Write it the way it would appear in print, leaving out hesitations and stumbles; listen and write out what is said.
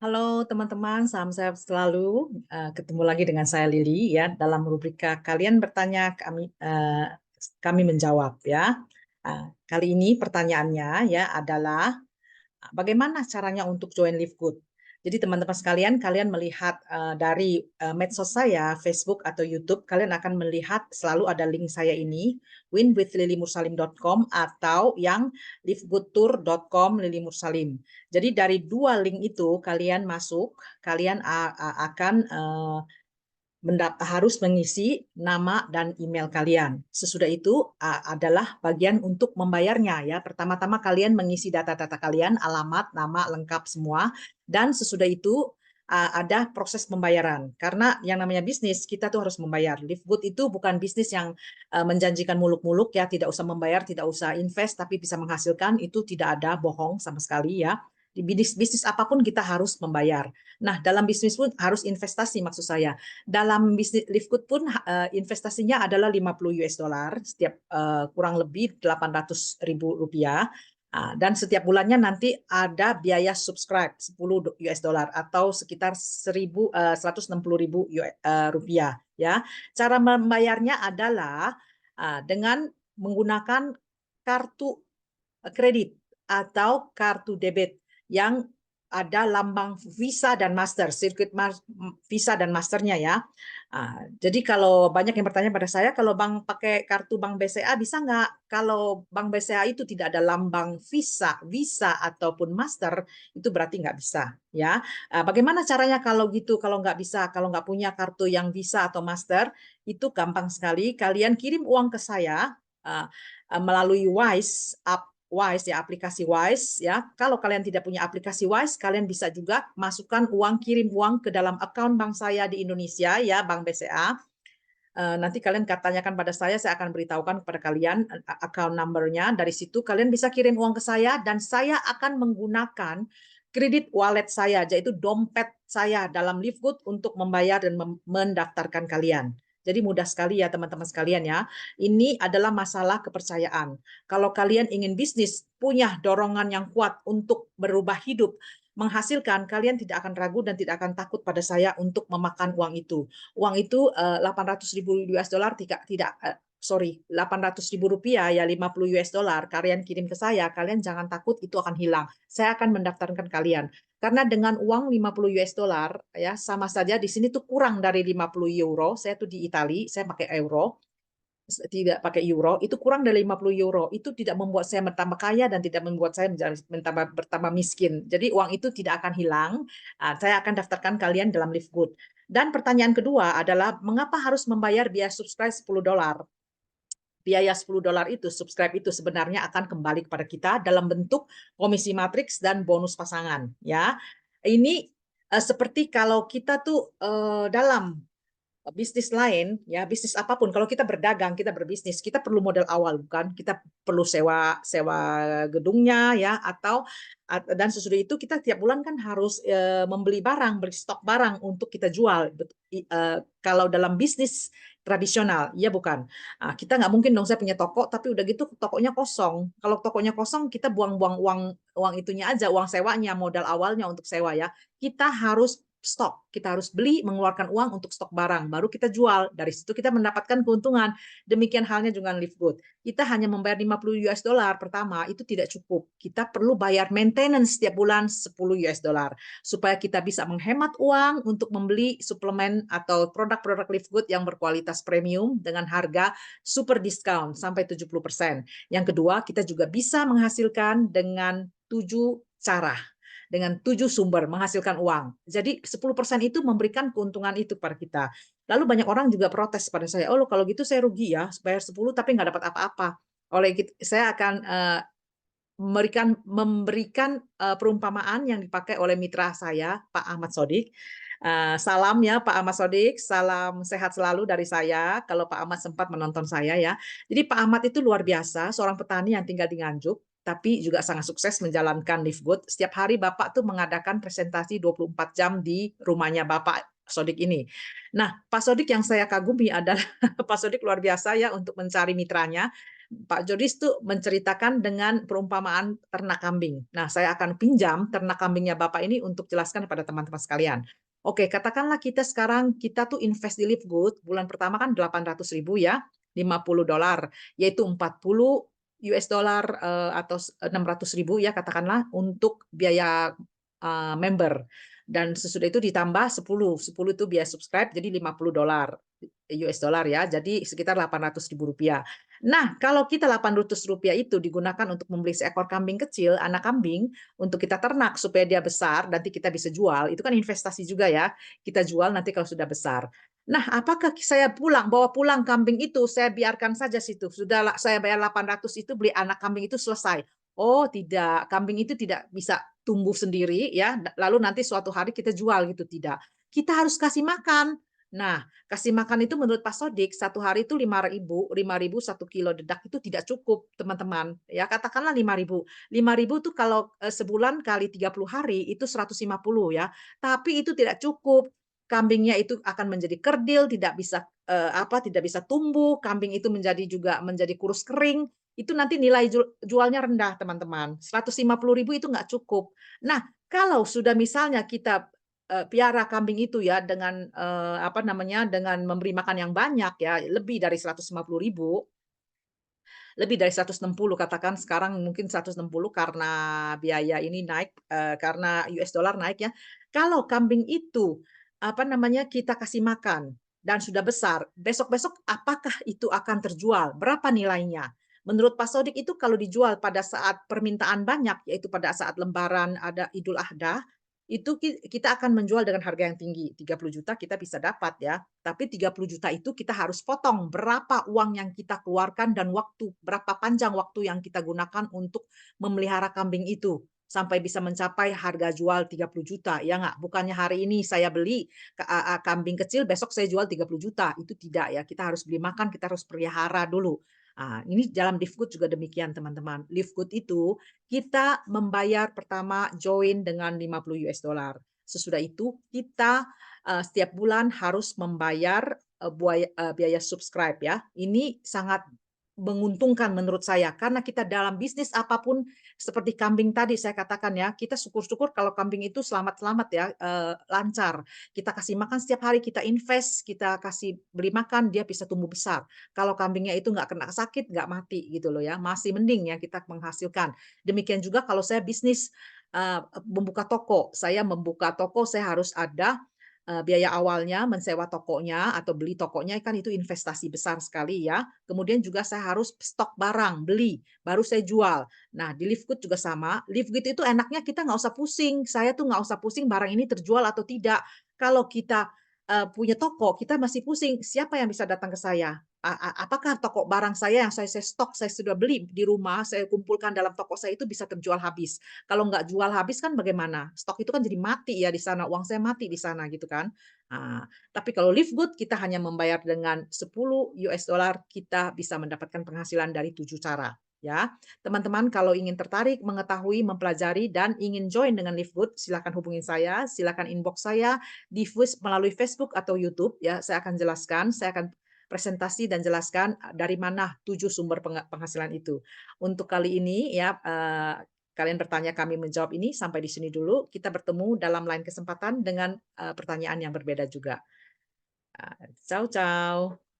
Halo teman-teman, salam sehat selalu. Ketemu lagi dengan saya Lili ya dalam rubrika kalian bertanya kami menjawab ya. Kali ini pertanyaannya ya adalah bagaimana caranya untuk join Live Good? Jadi teman-teman sekalian, kalian melihat dari medsos saya, Facebook atau YouTube, kalian akan melihat selalu ada link saya ini, winwithlilymursalim.com atau yang livegoodtour.com Lili Mursalim. Jadi dari dua link itu kalian masuk, kalian akan harus mengisi nama dan email kalian. Sesudah itu adalah bagian untuk membayarnya ya. Pertama-tama kalian mengisi data-data kalian, alamat, nama lengkap semua, dan sesudah itu ada proses pembayaran. Karena yang namanya bisnis kita tuh harus membayar. Live Good itu bukan bisnis yang menjanjikan muluk-muluk ya, tidak usah membayar, tidak usah invest, tapi bisa menghasilkan. Itu tidak ada bohong sama sekali ya. Di bisnis apapun kita harus membayar. Nah, dalam bisnis pun harus investasi maksud saya. Dalam bisnis Livegood pun investasinya adalah 50 US dollar setiap kurang lebih 800 ribu rupiah. Dan setiap bulannya nanti ada biaya subscribe 10 US dollar atau sekitar 160 ribu rupiah ya. Cara membayarnya adalah dengan menggunakan kartu kredit atau kartu debit yang ada lambang Visa dan Master, sirkuit Visa dan Masternya ya. Jadi kalau banyak yang bertanya pada saya, kalau Bang pakai kartu Bank BCA bisa nggak? Kalau Bank BCA itu tidak ada lambang Visa ataupun Master, itu berarti nggak bisa ya. Bagaimana caranya kalau gitu? Kalau nggak bisa, kalau nggak punya kartu yang Visa atau Master, itu gampang sekali. Kalian kirim uang ke saya melalui Wise ya, aplikasi Wise ya. Kalau kalian tidak punya aplikasi Wise, kalian bisa juga masukkan uang, kirim uang ke dalam akun bank saya di Indonesia ya, Bank BCA. Nanti kalian tanyakan pada saya akan beritahukan kepada kalian account number-nya. Dari situ kalian bisa kirim uang ke saya dan saya akan menggunakan kredit wallet saya, yaitu dompet saya dalam Livegood untuk membayar dan mendaftarkan kalian. Jadi mudah sekali ya teman-teman sekalian ya. Ini adalah masalah kepercayaan. Kalau kalian ingin bisnis, punya dorongan yang kuat untuk berubah hidup, menghasilkan, kalian tidak akan ragu dan tidak akan takut pada saya untuk memakan uang itu. Uang itu 800 ribu US dollar tidak sorry 800 ribu rupiah ya 50 US dollar kalian kirim ke saya, kalian jangan takut itu akan hilang. Saya akan mendaftarkan kalian. Karena dengan uang 50 US dollar ya sama saja di sini tuh kurang dari 50 euro. Saya tuh di Italia, saya pakai euro tidak pakai euro, itu kurang dari 50 euro. Itu tidak membuat saya bertambah kaya dan tidak membuat saya bertambah miskin. Jadi uang itu tidak akan hilang. Saya akan daftarkan kalian dalam Livegood. Dan pertanyaan kedua adalah mengapa harus membayar biaya subscribe 10 dolar? Biaya 10 dolar itu, subscribe itu sebenarnya akan kembali kepada kita dalam bentuk komisi matriks dan bonus pasangan. Ya, ini seperti kalau kita tuh dalam bisnis lain ya bisnis apapun kalau kita berdagang kita berbisnis kita perlu modal awal bukan kita perlu sewa sewa gedungnya ya atau dan sesudah itu kita tiap bulan kan harus membeli barang beli stok barang untuk kita jual. Kalau dalam bisnis tradisional ya bukan. Kita nggak mungkin dong saya punya toko tapi udah gitu tokonya kosong. Kalau tokonya kosong kita buang-buang uang uang itunya aja uang sewanya modal awalnya untuk sewa ya kita harus stok. Kita harus beli, mengeluarkan uang untuk stok barang, baru kita jual. Dari situ kita mendapatkan keuntungan. Demikian halnya dengan Livegood. Kita hanya membayar 50 US dollar pertama, itu tidak cukup. Kita perlu bayar maintenance setiap bulan 10 US dollar supaya kita bisa menghemat uang untuk membeli suplemen atau produk-produk Livegood yang berkualitas premium dengan harga super discount sampai 70%. Yang kedua, kita juga bisa menghasilkan dengan 7 cara dengan 7 sumber menghasilkan uang. Jadi 10% itu memberikan keuntungan itu kepada kita. Lalu banyak orang juga protes pada saya, oh kalau gitu saya rugi ya, bayar 10 tapi nggak dapat apa-apa. Oleh gitu, saya akan memberikan perumpamaan yang dipakai oleh mitra saya, Pak Ahmad Sodik. Salam ya Pak Ahmad Sodik, salam sehat selalu dari saya. Kalau Pak Ahmad sempat menonton saya ya. Jadi Pak Ahmad itu luar biasa, seorang petani yang tinggal di Nganjuk, tapi juga sangat sukses menjalankan Livegood. Setiap hari Bapak tuh mengadakan presentasi 24 jam di rumahnya Bapak Sodik ini. Nah, Pak Sodik yang saya kagumi adalah Pak Sodik luar biasa ya untuk mencari mitranya. Pak Jodis tuh menceritakan dengan perumpamaan ternak kambing. Nah, saya akan pinjam ternak kambingnya Bapak ini untuk jelaskan kepada teman-teman sekalian. Oke, katakanlah kita sekarang kita tuh invest di Livegood, bulan pertama kan 800.000 ya, $50, yaitu 40 US dollar atau 600.000 ya katakanlah untuk biaya member. Dan sesudah itu ditambah 10, 10 itu biaya subscribe jadi $50 US dollar ya, jadi sekitar Rp800.000. Nah, kalau kita Rp800 itu digunakan untuk membeli seekor kambing kecil, anak kambing, untuk kita ternak supaya dia besar, nanti kita bisa jual, itu kan investasi juga ya. Kita jual nanti kalau sudah besar. Nah, apakah saya bawa pulang kambing itu, saya biarkan saja situ. Sudah saya bayar 800 itu beli anak kambing itu selesai. Oh, tidak. Kambing itu tidak bisa tumbuh sendiri ya, lalu nanti suatu hari kita jual gitu, tidak. Kita harus kasih makan. Nah, kasih makan itu menurut Pak Sodik satu hari itu 5.000 1 kilo dedak itu tidak cukup, teman-teman. Ya, katakanlah 5.000. 5.000 tuh kalau sebulan kali 30 hari itu 150 ya. Tapi itu tidak cukup. Kambingnya itu akan menjadi kerdil, tidak bisa tidak bisa tumbuh, kambing itu menjadi kurus kering. Itu nanti nilai jualnya rendah, teman-teman. 150.000 itu nggak cukup. Nah, kalau sudah misalnya kita piara kambing itu ya dengan dengan memberi makan yang banyak ya, lebih dari 160 katakan sekarang mungkin 160 karena biaya ini naik, karena US dollar naik ya. Kalau kambing itu, kita kasih makan dan sudah besar, besok-besok apakah itu akan terjual? Berapa nilainya? Menurut Pak Sodik itu kalau dijual pada saat permintaan banyak, yaitu pada saat lebaran, ada Idul Adha, itu kita akan menjual dengan harga yang tinggi, 30 juta kita bisa dapat ya. Tapi 30 juta itu kita harus potong berapa uang yang kita keluarkan dan berapa panjang waktu yang kita gunakan untuk memelihara kambing itu sampai bisa mencapai harga jual 30 juta. Ya nggak? Bukannya hari ini saya beli kambing kecil, besok saya jual 30 juta. Itu tidak ya. Kita harus beli makan, kita harus pelihara dulu. Nah, ini dalam Livegood juga demikian, teman-teman. Livegood itu kita membayar pertama join dengan 50 US dollar. Sesudah itu kita setiap bulan harus membayar biaya subscribe ya. Ini sangat menguntungkan menurut saya karena kita dalam bisnis apapun seperti kambing tadi saya katakan ya, kita syukur-syukur kalau kambing itu selamat-selamat ya, lancar. Kita kasih makan setiap hari, kita invest, kita kasih beli makan, dia bisa tumbuh besar. Kalau kambingnya itu nggak kena sakit, nggak mati gitu loh ya, masih mending ya kita menghasilkan. Demikian juga kalau saya bisnis membuka toko, saya harus ada biaya awalnya mensewa tokonya atau beli tokonya kan itu investasi besar sekali ya. Kemudian juga saya harus stok barang, beli, baru saya jual. Nah, di Livegood juga sama. Livegood itu enaknya kita nggak usah pusing. Saya tuh nggak usah pusing barang ini terjual atau tidak. Kalau kita punya toko, kita masih pusing. Siapa yang bisa datang ke saya? Apakah toko barang saya yang saya stok, saya sudah beli di rumah, saya kumpulkan dalam toko saya itu bisa terjual habis. Kalau nggak jual habis kan bagaimana? Stok itu kan jadi mati ya di sana, uang saya mati di sana gitu kan. Nah, tapi kalau Livegood kita hanya membayar dengan 10 US dollar, kita bisa mendapatkan penghasilan dari 7 cara. Ya, teman-teman kalau ingin tertarik mengetahui, mempelajari dan ingin join dengan Livegood, silakan hubungi saya, silakan inbox saya di melalui Facebook atau YouTube ya. Saya akan jelaskan, saya akan presentasi dan jelaskan dari mana 7 sumber penghasilan itu. Untuk kali ini ya kalian bertanya kami menjawab ini sampai di sini dulu. Kita bertemu dalam lain kesempatan dengan pertanyaan yang berbeda juga. Ciao ciao.